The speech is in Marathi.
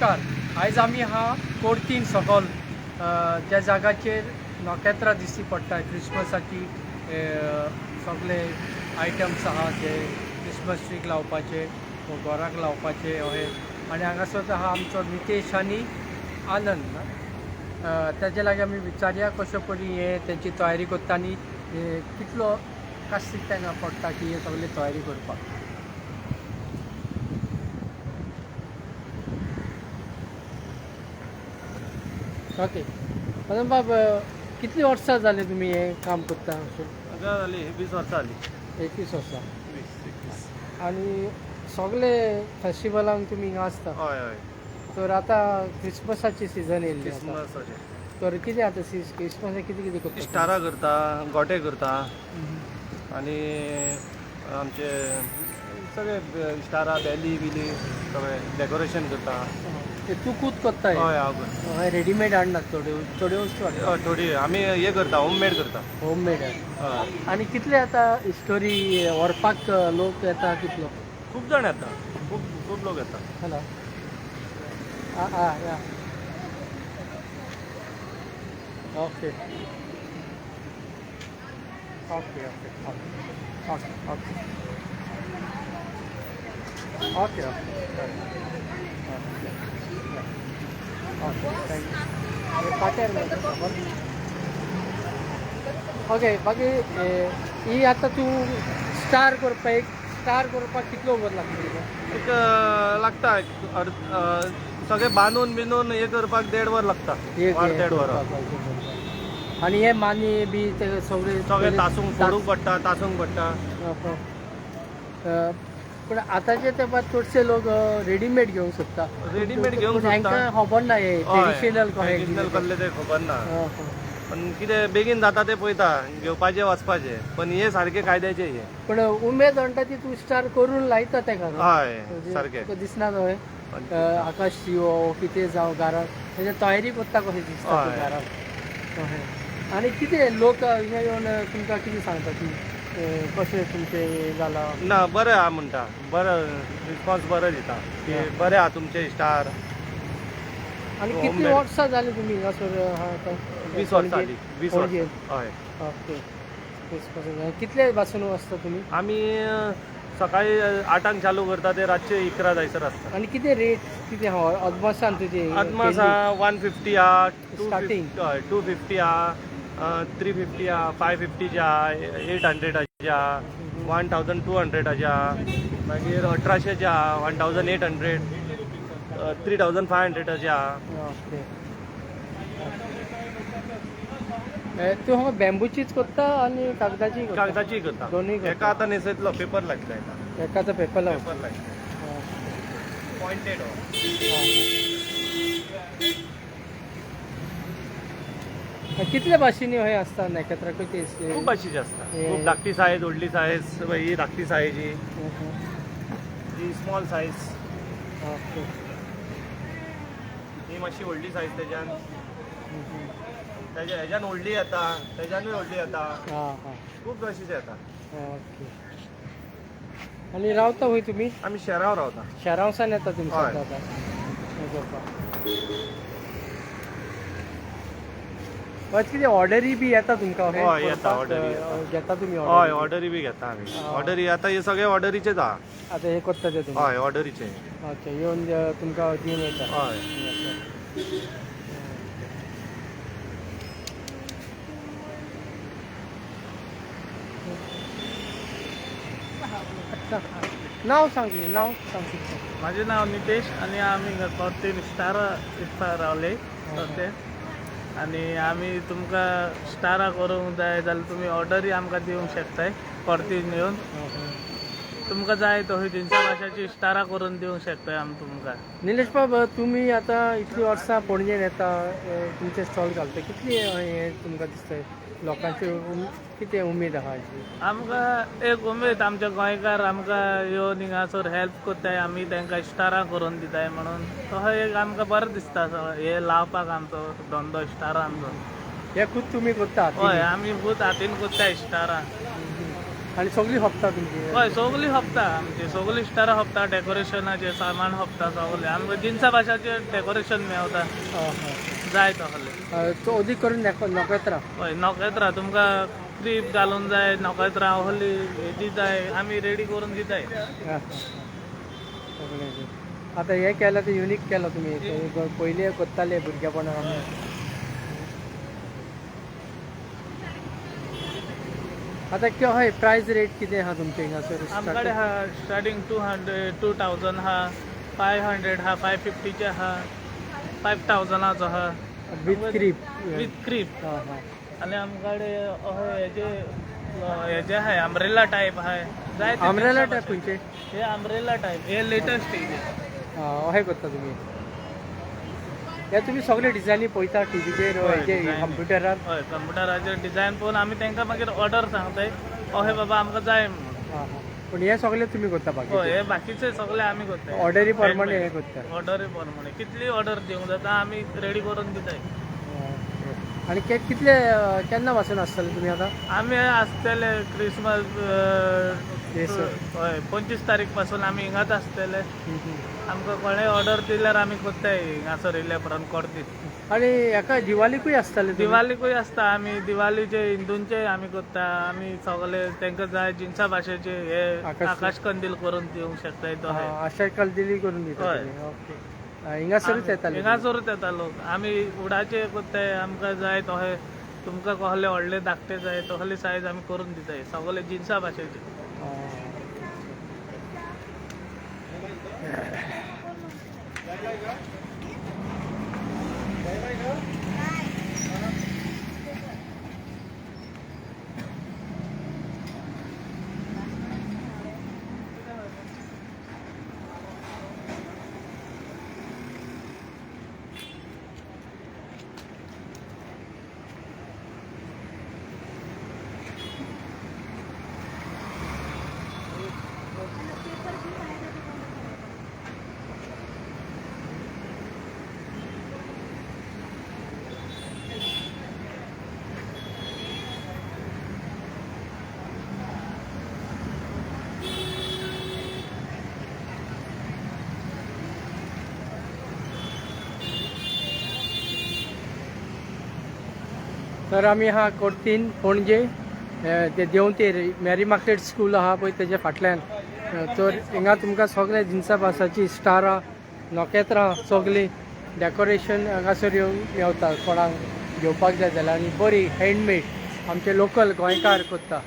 नमस्कार. आयज आमी आहा कोर्तीन सकल ज्या जागाचेर नखेत्रां दिश्टी पडटा क्रिसमसाची सगळे आयटम्स आहा जे क्रिसमस ट्रीक लावपाचे घराक लावपाचे अशें आनी हांगासर आहा आमचो नितेश आनी आनंद. तेजे लागीं आमी विचारया कशें पडी हे तेंची तयारी करता आनी कितलो कास्तीक तांकां पडटा की हे सगळे तयारी करपाक. ओके मदन बाब, कितली वर्सां जाली तुमी हे काम करता अशें? म्हाका जाली 20 वर्सां जाली. 21 वर्सां. 20-21. आनी सगळे फेस्टिवलांक तुमी हिंगा आसता. हय हय तर आतां क्रिसमसाची सिजन येयल्ली आसा. क्रिसमसाचे तर कितें आतां क्रिसमसाक कितें कितें करता? इस्टारा करता, गोटे करता आनी आमचे सगळे इस्टारा बेली बिली सगळें डेकोरेशन करता. ते तूं खूद करता? हय हांव करता. हय रेडीमेड हाडनात थोड्यो थोड्यो वस्तू हाडटा. हय थोडी आमी हे करता, होममेड करता. होममेड. हय आनी कितले आतां हिस्टोरी व्हरपाक लोक येता कितलो? खूब जाण येता, खूब खूब लोक येता. हॅलो या okay okay okay okay okay okay okay thank you. पाट्यार ओके. बाकी ही आतां तूं स्टार करपाक कितलो वर लागता तुका? एक लागता सगळें बांदून बिंदून हे करपाक 1.5 वर लागता. 1.5 वर. आनी हे मानी बी ते सगळें तासूंक फोडूंक पडटा, तासूंक पडटा. पूण आतांचे तेंपार चडशे लोक रेडीमेड घेवंक सोदता. रेडीमेड घेवंक सोदता. हांकां खबर ना हे ट्रेडिशनल ट्रेडिशनल कसलें तें खबर ना. पण कितें बेगीन जाता तें पळयता, घेवपाचें वचपाचें. पण हे सारके कायद्याचे हे. पण उमेद म्हणटा ती तूं स्टार करून लायता तेका. हय सारकें. तुका दिसना न्हय आकाश दिवो कितें जावं घरांत तेजे तयारी करता कशें दिसता तूं घरांत. आनी कितें लोक हिंगा येवन तुमकां कितें सांगता की कशें तुमचें हें जालां? ना बरें आहा म्हणटा, बरो रिस्पॉन्स बरो दिता की बरें आहा तुमचे स्टार. आनी कितलीं वर्सां जालीं तुमी हिंगासर आहा? 20 वर्सां जालीं. 20 वर्सां. हय. ओके. कितले पासून आसता तुमी? आमी सकाळी 8 चालू करता ते रातचे 11 जायसर आसता. आनी कितें रेट कितें आहा अदमासान तुजे? अदमास आहा 150 आहा, Starting? 250 आहा, 350 आहा, 550 आहा, 800 आहा, 1200 आहा, मागीर 1800 आहा, 1800, 3500 आहा. ओके. तूं हांगा बॅम्बूचीच करता आनी कागदाची करता? कागदाची करता. दोनूय करता. एका आतां न्हेसयतलो पेपर लागता एका. एकाचो पेपर लाव. पेपर लागता. पॉइंटेड कितले भाशेनी हे आसता नखेत्रां कशी? खूब भाशेची आसता. खूब धाकटी सायज, व्हडली सायज. ही धाकटी सायज ही स्मॉल सायज. ओके. ही मातशी व्हडली सायज तेज्यान. हेज्यान व्हडली येता, तेज्यानूय व्हडली येता. खूब भाशेची येता. ओके. आनी रावता खंय तुमी? आमी शहरावर रावता. शारावसान येता तुमी हय. सद्दां हें करपाक? कितें ऑर्डरी बी येता तुमकां? हय येता ऑर्डरी येता. घेता तुमी हय ऑर्डर? ऑर्डरी बी घेता आमी. ऑर्डरी आतां हे सगळे ऑर्डरीचेच आहा. आतां हे करता ते तुमी? हय ऑर्डरीचे. ओके. येवन तुमकां दिवन वयता? हय. नांव सांग तुजें, नांव सांग तुजें. माझे नाव नितेश आणि आम्ही कोर्तीन स्टारा इथं रावले ओके. आणि आम्ही तुमकां स्टारा करूंक जाय जाल्यार तुमी ऑर्डरी आमकां दिवंक शकताय. कोर्तीन येवन तुमकां जाय तो खंयच्या भाशाची स्टारा करून दिवंक शकताय आमी तुमकां. निलेश बाब, तुमी आतां इतलीं वर्सां पणजेन येता, तुमचे स्टॉल घालता, कितली हें तुमकां दिसता लोकांची कितें उमेद आहा हाची? आमकां एक उमेद आमचे गोंयकार आमकां येवन हिंगासर हेल्प कोत्ताय, आमी तांकां स्टारा करून दिताय म्हणून तो एक आमकां बरें दिसता हे लावपाक आमचो धंदो स्टारांचो. हे खूब तुमी करता? हय आमी खूब हातीन कोत्ताय स्टारा. आनी सगळी हप्ता तुमची हय सगळी हप्ता आमची सगळी स्टारां हप्ता डेकोरेशनाचे सामान हप्ता सगळें आमकां जिन्सा भाशाचे डेकोरेशन मेळटा जाय तसलें तो अदीक करून नोकेत्रां हय नोकेत्रां तुमकां क्रीप घालून जाय नोकेत्रां असली हेजी जाय आमी रेडी करून दिताय आतां हें केलां तें युनीक केलां तुमी पयलीं कोत्ताले भुरगेपणान आमी आतां हय प्रायस रेट कितें आहा तुमचे हिंगासर आमचे कडेन हा स्टार्टींग 2000 हा 500 हा 550चे हा 5000 हा विथ क्रीप विथ क्रीप हां हां आनी आमचे कडेन हेजे आहाय अम्ब्रेला टायप आहाय जाय अम्ब्रेला टायप खंयचे हे अम्ब्रेला टायप हे लेटेस्ट हेजे अशें करता तुमी हे तुमी सगळे डिजायनी पळयता टीव्हीचेर हेजे कंप्युटरार हय कंप्युटराचेर डिझायन पळोवन आमी तांकां मागीर ऑर्डर सांगताय अशें बाबा आमकां जाय म्हणून हां हां पूण हे सगळे तुमी करता बाकी हय हे बाकीचे सगळे आमी करताय ऑर्डरी प्रमाणे हे करता ऑर्डरी प्रमाणे कितली ऑर्डर दिवंक जाता आमी रेडी करून दिताय आनी केक कितले केन्ना पासून आसतले तुमी आतां आमी आसतले क्रिसमस येस सर. हय 25 तारीख पासून आमी हिंगाच आसतले आमकां कोणें ऑर्डर दिल्यार आमी करताय हिंगासर येयल्या उपरांत करतीत आनी हेका दिवालीकूय आसतले दिवालीकूय आसता आमी दिवालीचे हिंदूंचे आमी करता आमी सगळे तांकां जाय जिन्सा भाशेचे हे आकाश कंदील करून दिवंक शकताय तो आशा कल्दिली करून दिता हय. तुमी. ओके हिंगासरूच येताले हिंगासरूच येता लोक आमी उडाचे करताय आमकां जाय तशें तुमकां कसले व्हडले धाकटे जाय तसले सायज आमी करून दिताय सगळे जिन्सा भाशेचे तर आमी आहा कोर्तीन पणजे ते देंवतेर मॅरी मार्केट स्कूल आहा पळय तेजे फाटल्यान तर हिंगा तुमकां सगळे जिन्सा भासाची स्टारां नोकेत्रां सगळीं डेकोरेशन हांगासर येवंक मेवता कोणाक घेवपाक जाय जाल्यार आनी बरी हँडमेड आमचे लोकल गोंयकार करता